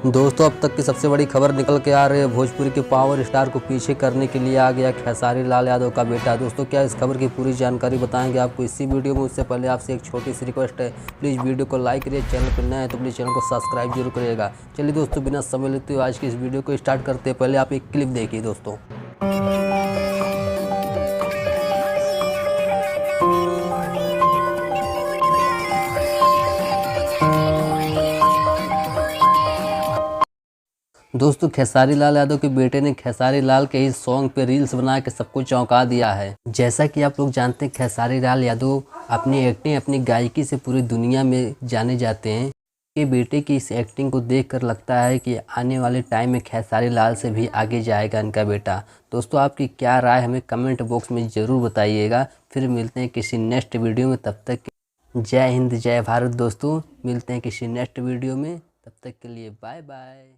दोस्तों, अब तक की सबसे बड़ी खबर निकल के आ रही है। भोजपुरी के पावर स्टार को पीछे करने के लिए आ गया खेसारी लाल यादव का बेटा। दोस्तों, क्या इस खबर की पूरी जानकारी बताएंगे आपको इसी वीडियो में। उससे पहले आपसे एक छोटी सी रिक्वेस्ट है, प्लीज़ वीडियो को लाइक करिए, चैनल पर नए हैं तो प्लीज़ चैनल को सब्सक्राइब जरूर करिएगा। चलिए दोस्तों, बिना समय लेते हुए आज की इस वीडियो को स्टार्ट करते हैं। पहले आप एक क्लिप देखिए दोस्तों। दोस्तों, खेसारी लाल यादव के बेटे ने खेसारी लाल के ही सॉन्ग पे रील्स बना के सबको चौंका दिया है। जैसा कि आप लोग जानते हैं, खेसारी लाल यादव अपनी एक्टिंग, अपनी गायकी से पूरी दुनिया में जाने जाते हैं। ये बेटे की इस एक्टिंग को देखकर लगता है कि आने वाले टाइम में खेसारी लाल से भी आगे जाएगा इनका बेटा। दोस्तों, आपकी क्या राय हमें कमेंट बॉक्स में ज़रूर बताइएगा। फिर मिलते हैं किसी नेक्स्ट वीडियो में। तब तक जय हिंद, जय भारत। दोस्तों, मिलते हैं किसी नेक्स्ट वीडियो में। तब तक के लिए बाय बाय।